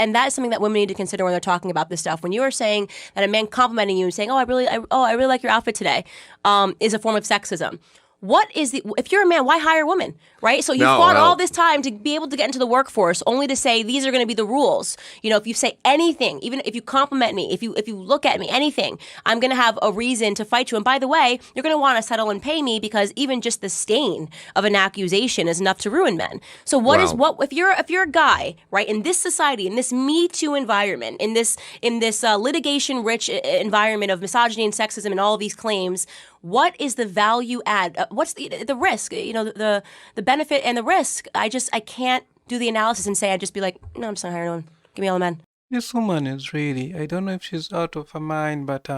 And that is something that women need to consider when they're talking about this stuff. When you are saying that a man complimenting you and saying, I really like your outfit today, is a form of sexism. If you're a man, why hire a woman, right? So you fought all this time to be able to get into the workforce only to say these are going to be the rules. You know, if you say anything, even if you compliment me, if you look at me, anything, I'm going to have a reason to fight you. And by the way, you're going to want to settle and pay me because even just the stain of an accusation is enough to ruin men. So if you're a guy, right, in this society, in this Me Too environment, in this litigation rich environment of misogyny and sexism and all of these claims, what is the value add? What's the risk? You know, the benefit and the risk. I can't do the analysis and say, I'd just be like, no, I'm just not hiring anyone. Give me all the men. This woman is really, I don't know if she's out of her mind, but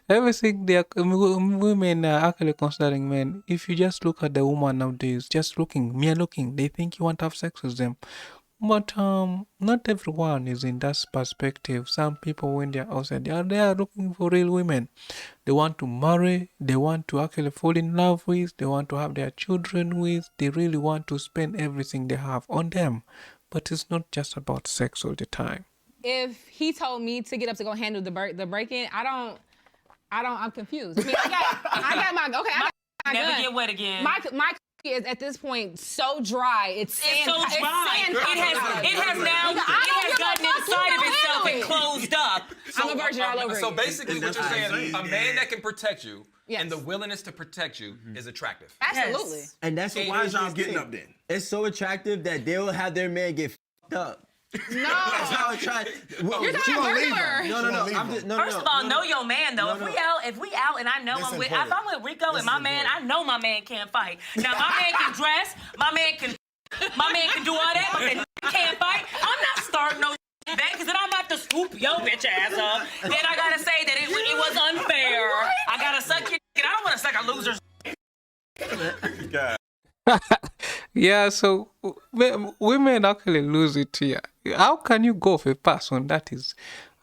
everything women are actually considering men. If you just look at the woman nowadays, just mere looking, they think you want to have sex with them. But not everyone is in that perspective. Some people, when they're outside, they are looking for real women. They want to marry, they want to actually fall in love with, they want to have their children with, they really want to spend everything they have on them. But it's not just about sex all the time. If he told me to get up to go handle the break-in, I'm confused. I mean, I got my gun. Never get wet again. My is at this point so dry. It's so dry. It has gotten inside of itself and closed up. I'm a virgin all over. So basically, what you're saying, a man that can protect you and the willingness to protect you is attractive. Absolutely. Yes. And that's why y'all getting up then. It's so attractive that they'll have their man get f***ed up. No. That's how attractive. You're not a murderer. No. First of all, know your man though. If we out and I know if I'm with Rico and my man, I know my man can't fight. Now my man can dress, my man can do all that, but the can't fight. I'm not starting no that because then I'm about to scoop your bitch ass up. Then I gotta say that it was unfair. I gotta suck your dick. I don't want to suck a loser's. God. Yeah, so women actually lose it here. How can you go for a person that is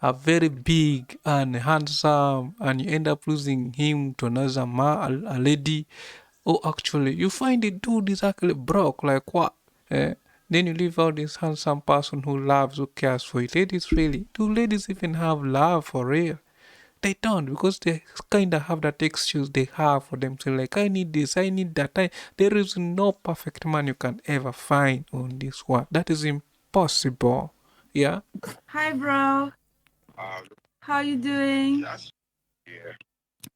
a very big and handsome and you end up losing him to another man, a lady? Or actually, you find the dude is actually broke, like what? Then you leave out this handsome person who loves, who cares for you. Ladies, really, do ladies even have love for real? They don't, because they kind of have that excuse they have for themselves, like, I need this, I need that. There is no perfect man you can ever find on this world. That is impossible. Yeah? Hi, bro. How you doing?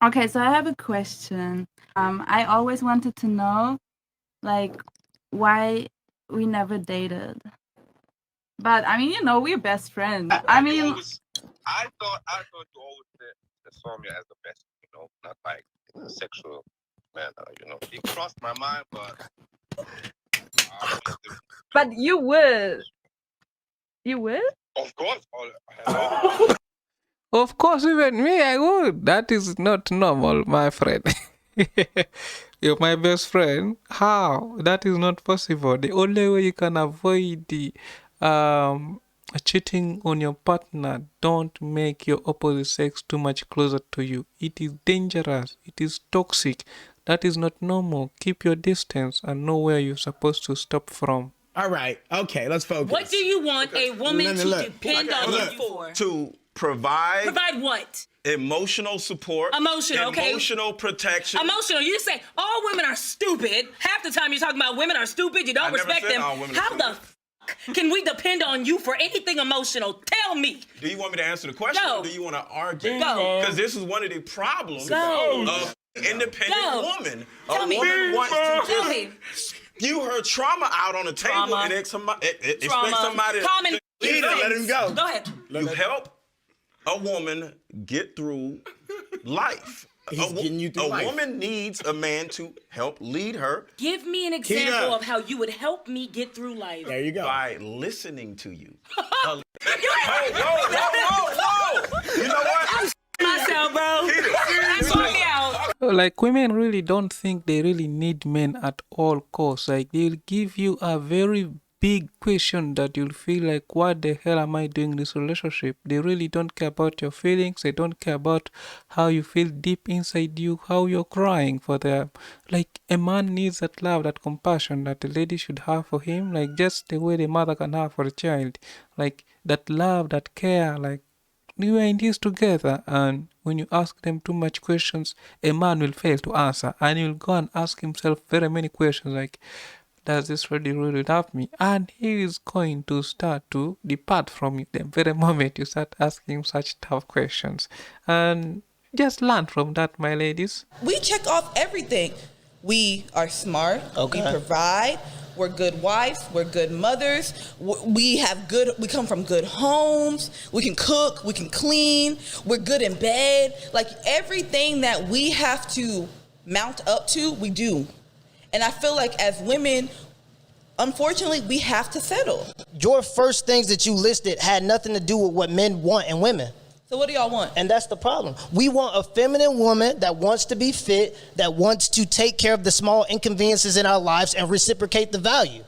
Okay, so I have a question. I always wanted to know, like, why we never dated. But, I mean, you know, we're best friends. I mean... I thought you always saw me as the best, you know, not like in a sexual manner, you know. It crossed my mind, but... But you would. You would? Of course. Of course, even me, I would. That is not normal, my friend. You're my best friend. How? That is not possible. The only way you can avoid the cheating on your partner, don't make your opposite sex too much closer to you. It is dangerous. It is toxic. That is not normal. Keep your distance and know where you're supposed to stop from. All right. Okay, let's focus. What do you want a woman to depend on you for? To provide what? Emotional support. Emotional protection. Emotional. You say all women are stupid. Half the time you're talking about women are stupid. You don't respect them. How the can we depend on you for anything emotional? Tell me. Do you want me to answer the question or do you want to argue? Go. Because this is one of the problems of independent woman. Tell me. Woman wants to Tell me. spew her trauma out on the table and expect somebody Common. Let him go. Go ahead. You help a woman get through life. A woman needs a man to help lead her. Give me an example of how you would help me get through life. There you go. By listening to you. Whoa. You know what? Myself, bro. Sort me out. Like, women really don't think they really need men at all costs. Like, they'll give you a very big question that you'll feel like, what the hell am I doing in this relationship? They really don't care about your feelings. They don't care about how you feel deep inside you, how you're crying for them. Like, a man needs that love, that compassion that a lady should have for him, like just the way the mother can have for a child. Like, that love, that care, like, you are in this together, and when you ask them too much questions, a man will fail to answer, and he'll go and ask himself very many questions like, does this really love me? And he is going to start to depart from you the very moment you start asking such tough questions. And just learn from that, my ladies. We check off everything. We are smart. Okay. We provide. We're good wives. We're good mothers. We come from good homes. We can cook. We can clean. We're good in bed. Like, everything that we have to mount up to, we do. And I feel like as women, unfortunately, we have to settle. Your first things that you listed had nothing to do with what men want in women. So what do y'all want? And that's the problem. We want a feminine woman that wants to be fit, that wants to take care of the small inconveniences in our lives and reciprocate the value.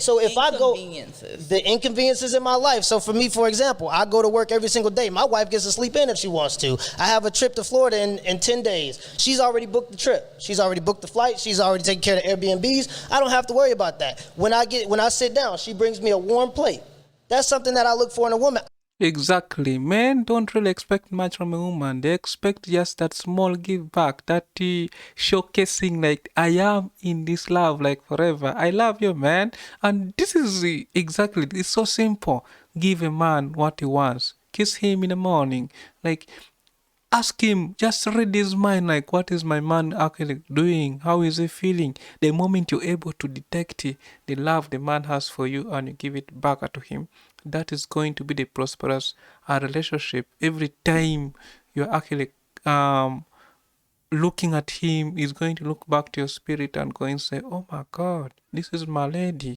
So if I go, the inconveniences in my life. So for me, for example, I go to work every single day. My wife gets to sleep in if she wants to. I have a trip to Florida in 10 days. She's already booked the trip. She's already booked the flight. She's already taken care of the Airbnbs. I don't have to worry about that. When I sit down, she brings me a warm plate. That's something that I look for in a woman. Exactly. Men don't really expect much from a woman. They expect just that small give back, that showcasing, like, I am in this love, like, forever. I love you, man. And this is exactly, it's so simple. Give a man what he wants. Kiss him in the morning. Like, ask him, just read his mind, like, what is my man actually doing? How is he feeling? The moment you're able to detect the love the man has for you and you give it back to him, that is going to be the prosperous relationship. Every time you're actually looking at him, he's going to look back to your spirit and going to say, oh my God, this is my lady.